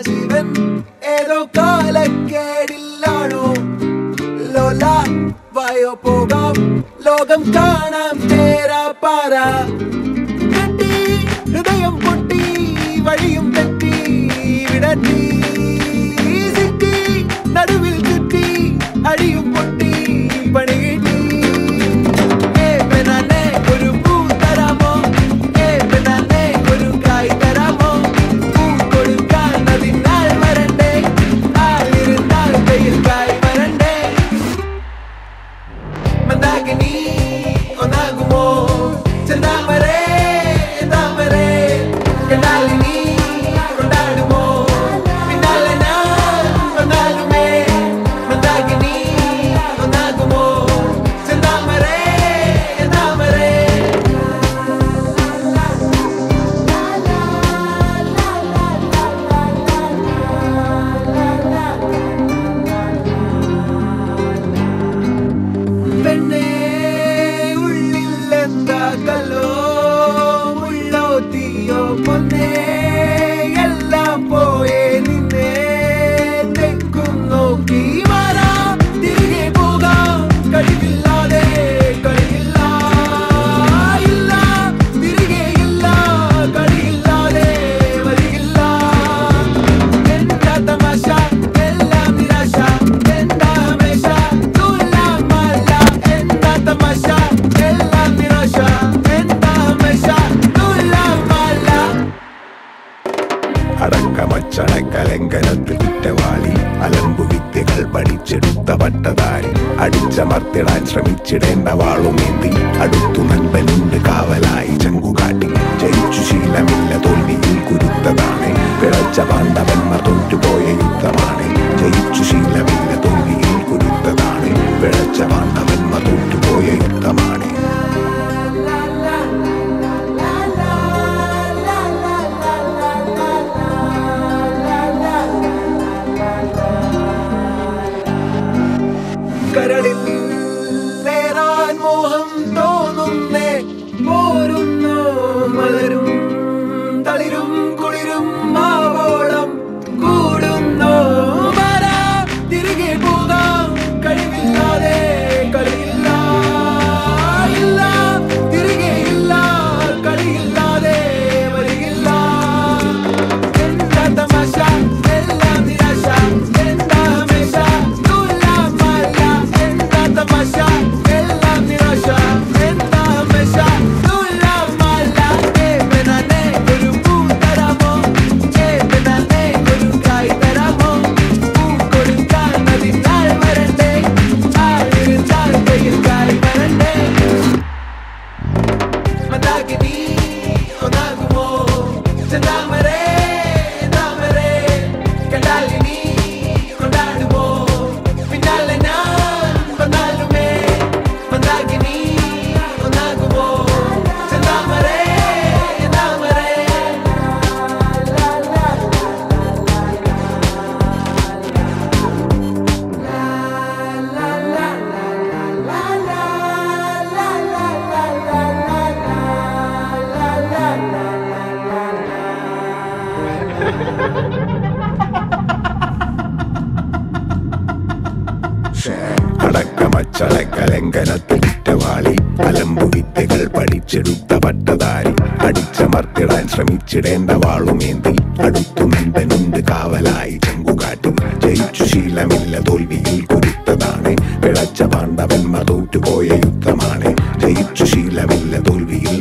ജീവൻ ഏതോ കാലക്കേടില്ലാണോ ലോല വായോ പോകാം ലോകം കാണാം തേരാ പാറ കെട്ടി ഹൃദയം പൊട്ടി വഴിയും തെറ്റി വിടത്തി സിറ്റി നടുവിൽ ചുറ്റി അടിയും പൊട്ടി പണി കിട്ടി ഒരു പൂ തരാമോ ഒരു കായ് തരാമോ പൂ കൊടുക്കാൻ അതിനാൽ വരണ്ടേ ആളിരുന്നാൽ കയ്യിൽ കായ് വരണ്ടേ മന്ദാകിനി ഒന്നാകുമോ ചെന്താമരേ താമരേ കണ്ടാലിനി കൊണ്ടാടുമോ പിന്നാലെ ഞാൻ വന്നാലുമേ മന്ദാകിനി ഒന്നാകുമോ ചെന്താമരേ താമരേ പെണ്ണേ ഉള്ളിൽ എന്താ കല്ലോ ഉള്ളോ തീയോ പൊന്നേ എല്ലാം പോയേ നിന്നെ തെക്കും നോക്കി മാറാ തിരികെ പോകാം കഴിവില്ലാതെ കളിയില്ല ഇല്ല തിരികെ ഇല്ല കളിയില്ലാതെ വരികില്ല എന്താ തമാശ എല്ലാം നിരാശ എന്താ ഹമേശ തുലാമല്ല എന്താ തമാശ എല്ലാം നിരാശ എന്താ ഹമേശ തുലാമല്ല അടക്കമച്ചടക്കലങ്കനത്തിൽ കുറ്റവാളി അലമ്പു വിദ്യകൾ പഠിച്ചെടുത്ത പട്ടതാരി അടിച്ചമർത്തിടാൻ ശ്രമിച്ചിടേണ്ട വാളുമേന്തി അടുത്തു നൻപനുണ്ട് കാവലായി ചങ്കുകാട്ടി ജയിച്ചു ശീലമില്ല തോൽവിയിൽ കുരുത്തതാണ് പിഴച്ച പാണ്ഡവന്മാർ തോറ്റുപോയ യുദ്ധമാണ് ജയിച്ചു ശീലമില്ല തോൽവിയിൽ കുരുത്തതാണ് പിഴച്ച പാണ്ഡവന്മാർ തോറ്റുപോയ യുദ്ധമാണ് കരളിൽ നേരാൻ മോഹം തോന്നുന്നേ പോരുന്നോ മലരും തളിരും കുളിരും മാവോളം കൂടുന്നോ വരാ തിരികെ പോകാം കഴിവില്ലാതെ കളിയില്ല ഇല്ല തിരികെ ഇല്ല കളിയില്ലാതെ വരികില്ല എന്താ തമാശ എല്ലാം നിരാശ എന്താ ഹമേശ തുലാമല്ല എന്താ തമാശ എല്ലാം നിരാശ എന്താ ഹമേശ തുലാമല്ല പെണ്ണേ ഒരു പൂ തരാമോ പെണ്ണേ ഒരു കായ് തരാമോ പൂ കൊടുക്കാൻ അതിനാൽ വരണ്ടേ ആളിരുന്നാൽ കയ്യിൽ കായ് വരണ്ടേ മന്ദാകിനി ഒന്നാകുമോ ചെന്താമരേ താമരേ കണ്ടാലിനി കൊണ്ടാടുമോ പിന്നാലെ ഞാൻ വന്നാലുമേ മന്ദാകിനി ഒന്നാകുമോ ചെന്താമരേ താമരേ അടക്കമച്ചടക്കലങ്കനത്തിൽ കുറ്റവാളി അലമ്പു വിദ്യകൾ പഠിച്ചെടുത്ത പട്ടതാരി അടിച്ചമർത്തിടാൻ ശ്രമിച്ചിടേണ്ട വാളുമേന്തി അടുത്തു നൻപനുണ്ട് കാവലായി ചങ്കുകാട്ടി ജയിച്ചു ശീലമില്ല തോൽവിയിൽ കുരുത്തതാണ് പിഴച്ച പാണ്ഡവന്മാർ തോറ്റുപോയ യുദ്ധമാണ് ജയിച്ചു ശീലമില്ല തോൽവിയിൽ